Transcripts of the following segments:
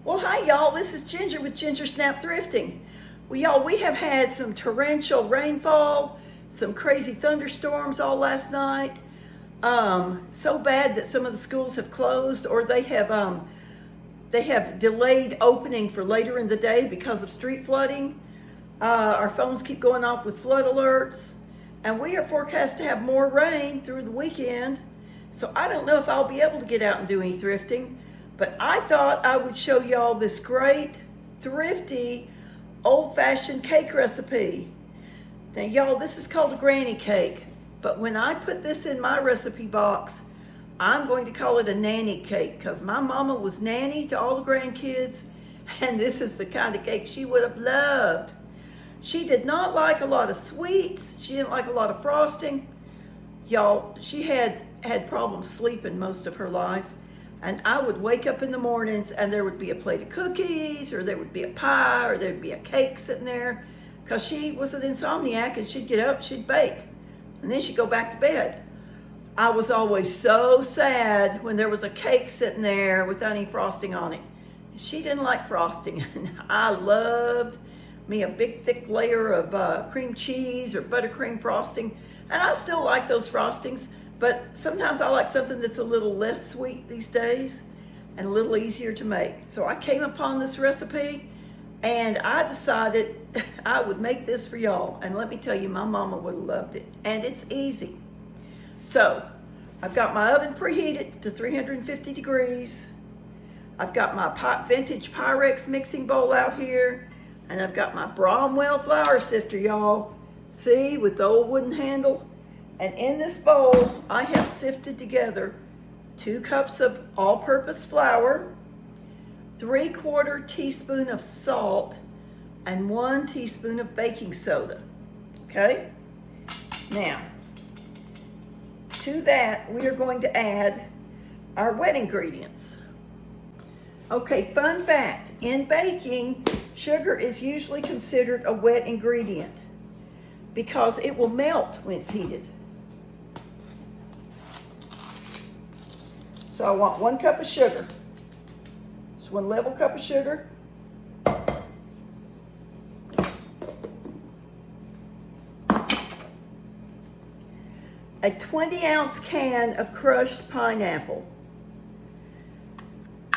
Well, hi y'all, this is Ginger with Ginger Snap Thrifting. Well, y'all, we have had some torrential rainfall, some crazy thunderstorms all last night. So bad that some of the schools have closed, or they have delayed opening for later in the day because of street flooding. Our phones keep going off with flood alerts, and we are forecast to have more rain through the weekend. So I don't know if I'll be able to get out and do any thrifting, but I thought I would show y'all this great, thrifty, old-fashioned cake recipe. Now y'all, this is called a granny cake, but when I put this in my recipe box, I'm going to call it a nanny cake because my mama was nanny to all the grandkids, and this is the kind of cake she would have loved. She did not like a lot of sweets. She didn't like a lot of frosting. Y'all, she had problems sleeping most of her life. And I would wake up in the mornings and there would be a plate of cookies, or there would be a pie, or there'd be a cake sitting there, because she was an insomniac and she'd get up, she'd bake, and then she'd go back to bed. I was always so sad when there was a cake sitting there without any frosting on it. She didn't like frosting, and I loved me a big thick layer of cream cheese or buttercream frosting, and I still like those frostings. But sometimes I like something that's a little less sweet these days and a little easier to make. So I came upon this recipe and I decided I would make this for y'all. And let me tell you, my mama would have loved it. And it's easy. So I've got my oven preheated to 350 degrees. I've got my vintage Pyrex mixing bowl out here. And I've got my Bromwell flour sifter, y'all. See, with the old wooden handle. And in this bowl, I have sifted together 2 cups of all-purpose flour, 3/4 teaspoon of salt, and 1 teaspoon of baking soda. Okay? Now, to that, we are going to add our wet ingredients. Okay, fun fact, in baking, sugar is usually considered a wet ingredient because it will melt when it's heated. So I want 1 cup of sugar. Just 1 level cup of sugar. A 20-ounce can of crushed pineapple.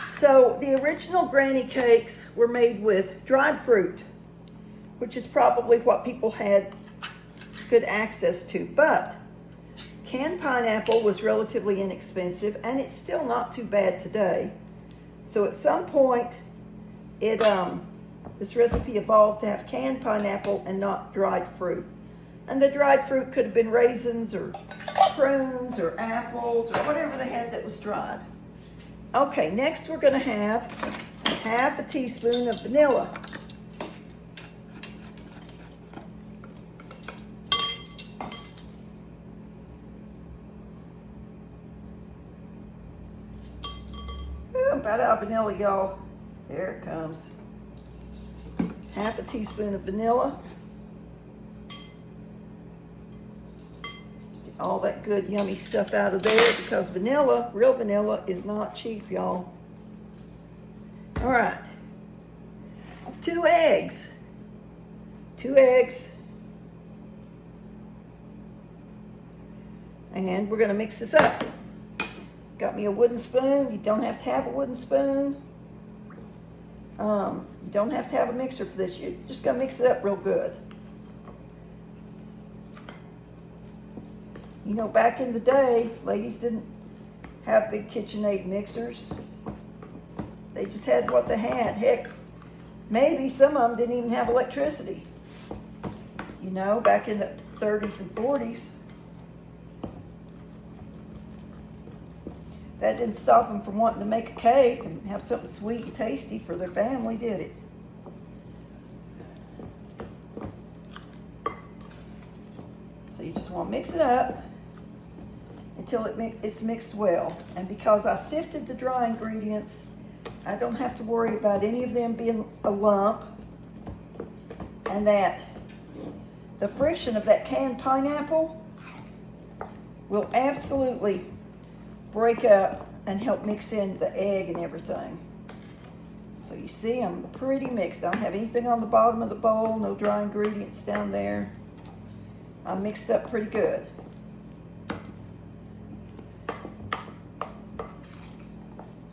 So the original granny cakes were made with dried fruit, which is probably what people had good access to, but canned pineapple was relatively inexpensive, and it's still not too bad today. So at some point, this recipe evolved to have canned pineapple and not dried fruit. And the dried fruit could have been raisins or prunes or apples or whatever they had that was dried. Okay, next we're gonna have 1/2 teaspoon of vanilla. About out of vanilla, y'all. There it comes. 1/2 teaspoon of vanilla. Get all that good yummy stuff out of there, because vanilla, real vanilla, is not cheap, y'all. All right. 2 eggs. 2 eggs. And we're gonna mix this up. Got me a wooden spoon. You don't have to have a wooden spoon. You don't have to have a mixer for this. You're just gonna mix it up real good. You know, back in the day, ladies didn't have big KitchenAid mixers. They just had what they had. Heck, maybe some of them didn't even have electricity. You know, back in the 30s and 40s. That didn't stop them from wanting to make a cake and have something sweet and tasty for their family, did it? So you just want to mix it up until it's mixed well. And because I sifted the dry ingredients, I don't have to worry about any of them being a lump, and that the friction of that canned pineapple will absolutely break up and help mix in the egg and everything. So you see I'm pretty mixed. I don't have anything on the bottom of the bowl, no dry ingredients down there. I'm mixed up pretty good.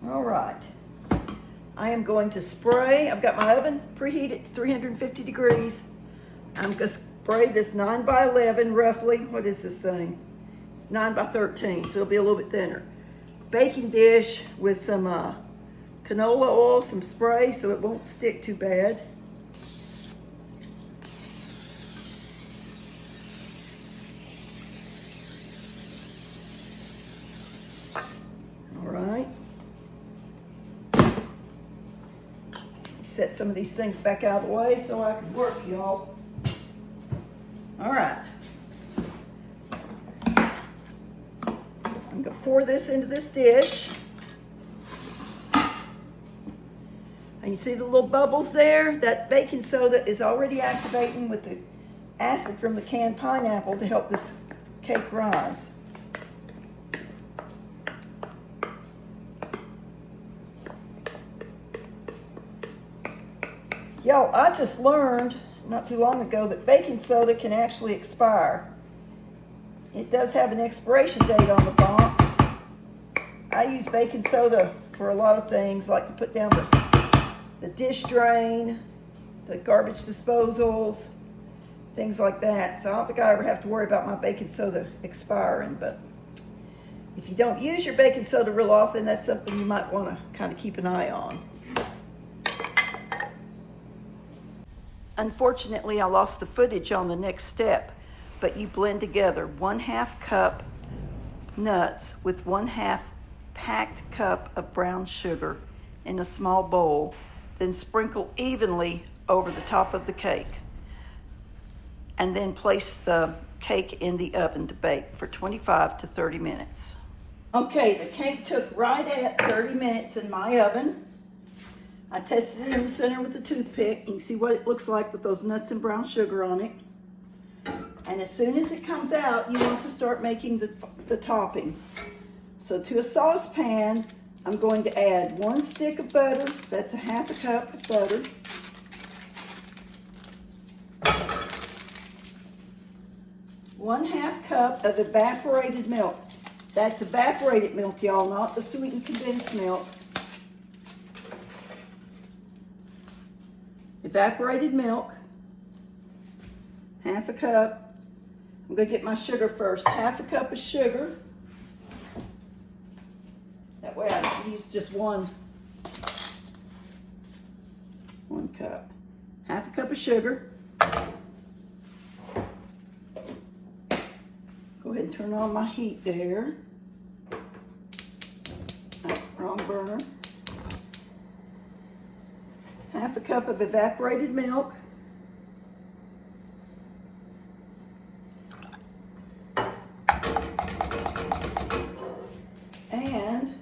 All right. I am going to spray. I've got my oven preheated to 350 degrees. I'm going to spray this 9 by 11 roughly. What is this thing? It's 9 by 13, so it'll be a little bit thinner. Baking dish with some canola oil, some spray so it won't stick too bad. All right. Set some of these things back out of the way so I can work, y'all. All right. I'm gonna pour this into this dish. And you see the little bubbles there? That baking soda is already activating with the acid from the canned pineapple to help this cake rise. Y'all, I just learned not too long ago that baking soda can actually expire. It does have an expiration date on the box. I use baking soda for a lot of things, like to put down the dish drain, the garbage disposals, things like that. So I don't think I ever have to worry about my baking soda expiring, but if you don't use your baking soda real often, that's something you might want to kind of keep an eye on. Unfortunately, I lost the footage on the next step, but you blend together 1/2 cup nuts with 1/2 packed cup of brown sugar in a small bowl, then sprinkle evenly over the top of the cake, and then place the cake in the oven to bake for 25 to 30 minutes. Okay, the cake took right at 30 minutes in my oven. I tested it in the center with a toothpick. You can see what it looks like with those nuts and brown sugar on it. And as soon as it comes out, you want to start making the topping. So to a saucepan, I'm going to add 1 stick of butter. That's a 1/2 cup of butter. One-half cup of evaporated milk. That's evaporated milk, y'all, not the sweetened condensed milk. Evaporated milk, 1/2 cup. I'm going to get my sugar first. 1/2 cup of sugar. That way I can use just one cup. 1/2 cup of sugar. Go ahead and turn on my heat there. Wrong burner. 1/2 cup of evaporated milk. And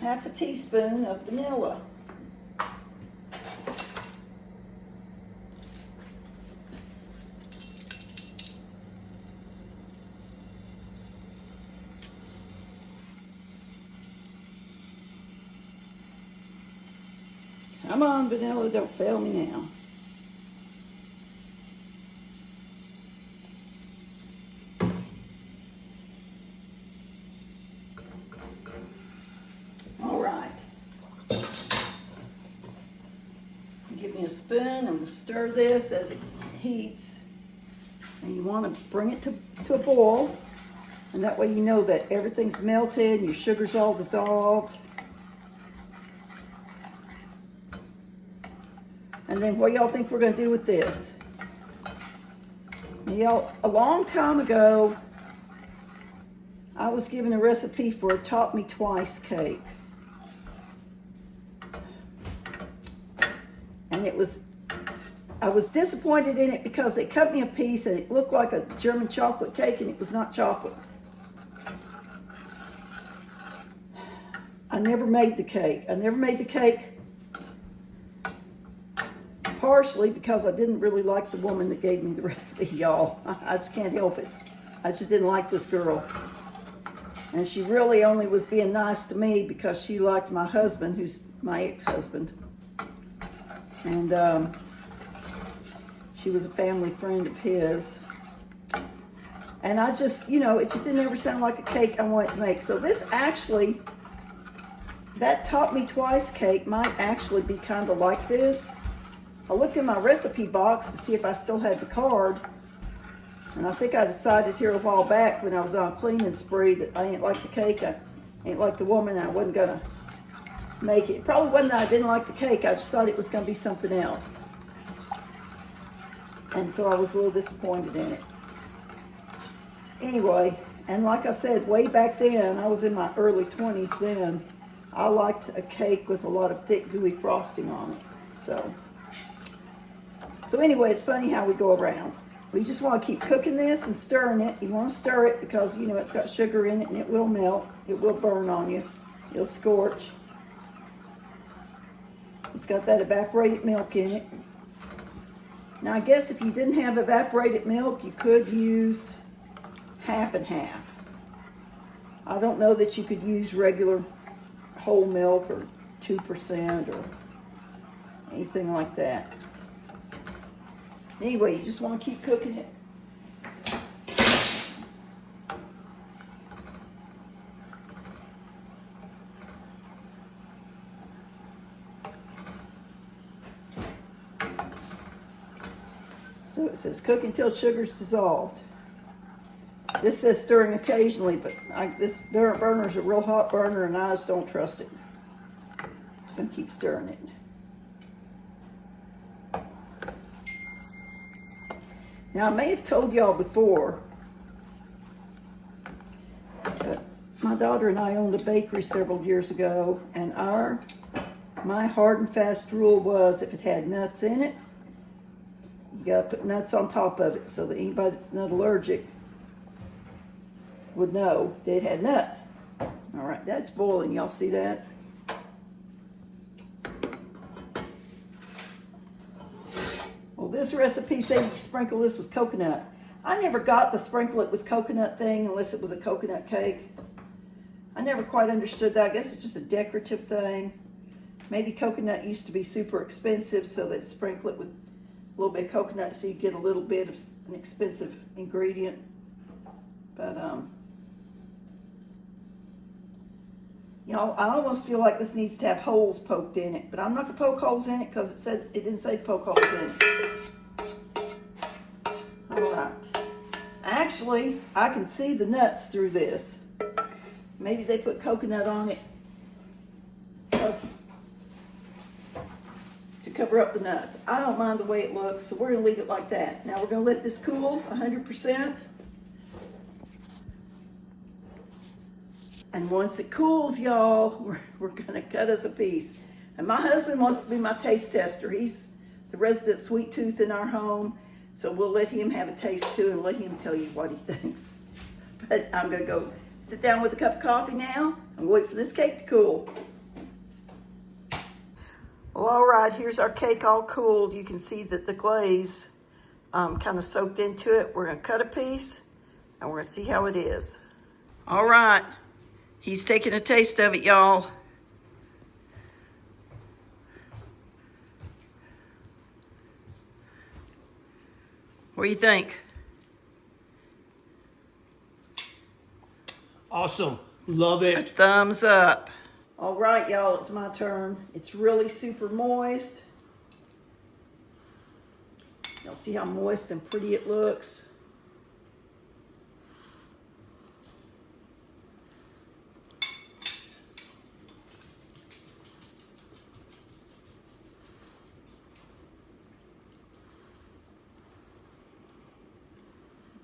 1/2 teaspoon of vanilla. Come on, vanilla, don't fail me now. All right. Give me a spoon. I'm going to stir this as it heats. And you want to bring it to a boil. And that way you know that everything's melted and your sugar's all dissolved. And then what y'all think we're going to do with this? Y'all, a long time ago, I was given a recipe for a Top Me Twice cake. And I was disappointed in it because they cut me a piece and it looked like a German chocolate cake and it was not chocolate. I never made the cake. Partially because I didn't really like the woman that gave me the recipe, y'all. I just can't help it. I just didn't like this girl. And she really only was being nice to me because she liked my husband, who's my ex-husband. And she was a family friend of his. And I just, you know, it just didn't ever sound like a cake I wanted to make. So this actually, that Taught Me Twice cake might actually be kind of like this. I looked in my recipe box to see if I still had the card. And I think I decided here a while back when I was on a cleaning spree that I ain't like the cake. I ain't like the woman. I wasn't going to make it. It probably wasn't that I didn't like the cake. I just thought it was going to be something else. And so I was a little disappointed in it. Anyway, and like I said, way back then, I was in my early 20s then, I liked a cake with a lot of thick, gooey frosting on it. So anyway, it's funny how we go around. We just want to keep cooking this and stirring it. You want to stir it because, you know, it's got sugar in it and it will melt. It will burn on you. It'll scorch. It's got that evaporated milk in it. Now, I guess if you didn't have evaporated milk, you could use half and half. I don't know that you could use regular whole milk or 2% or anything like that. Anyway, you just want to keep cooking it. So it says cook until sugar's dissolved. This says stirring occasionally, but this burner's a real hot burner and I just don't trust it. Just going to keep stirring it. Now, I may have told y'all before, but my daughter and I owned a bakery several years ago, and my hard and fast rule was if it had nuts in it, you got to put nuts on top of it so that anybody that's nut allergic would know that it had nuts. All right, that's boiling. Y'all see that? Well, this recipe said you sprinkle this with coconut. I never got the sprinkle it with coconut thing unless it was a coconut cake. I never quite understood that. I guess it's just a decorative thing. Maybe coconut used to be super expensive, so they sprinkle it with a little bit of coconut so you get a little bit of an expensive ingredient. But, you know, I almost feel like this needs to have holes poked in it, but I'm not gonna poke holes in it because it didn't say poke holes in it. All right. Actually, I can see the nuts through this. Maybe they put coconut on it to cover up the nuts. I don't mind the way it looks, so we're gonna leave it like that. Now we're gonna let this cool 100%. And once it cools, y'all, we're gonna cut us a piece. And my husband wants to be my taste tester. He's the resident sweet tooth in our home, so we'll let him have a taste too and let him tell you what he thinks. But I'm gonna go sit down with a cup of coffee now and wait for this cake to cool. Well, all right, here's our cake all cooled. You can see that the glaze kind of soaked into it. We're gonna cut a piece and we're gonna see how it is. All right. He's taking a taste of it, y'all. What do you think? Awesome. Love it. A thumbs up. All right, y'all, it's my turn. It's really super moist. Y'all see how moist and pretty it looks?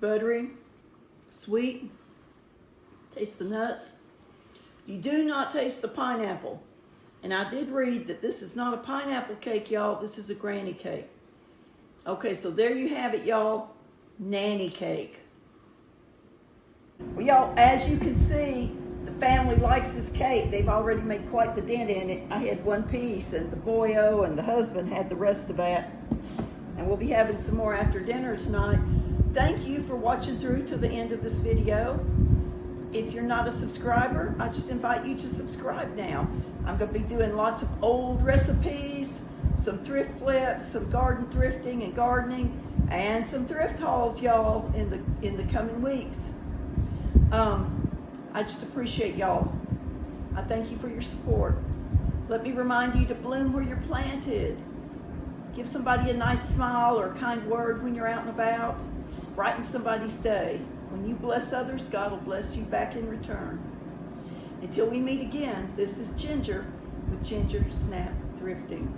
Buttery, sweet, taste the nuts. You do not taste the pineapple. And I did read that this is not a pineapple cake, y'all. This is a granny cake. Okay, so there you have it, y'all. Nanny cake. Well, y'all, as you can see, the family likes this cake. They've already made quite the dent in it. I had one piece, and the boyo and the husband had the rest of that. And we'll be having some more after dinner tonight. Thank you for watching through to the end of this video. If you're not a subscriber, I just invite you to subscribe now. I'm going to be doing lots of old recipes, some thrift flips, some garden thrifting and gardening, and some thrift hauls, y'all, in the coming weeks. I just appreciate y'all. I thank you for your support. Let me remind you to bloom where you're planted. Give somebody a nice smile or a kind word when you're out and about. Brighten somebody's day. When you bless others, God will bless you back in return. Until we meet again, this is Ginger with Ginger Snap Thrifting.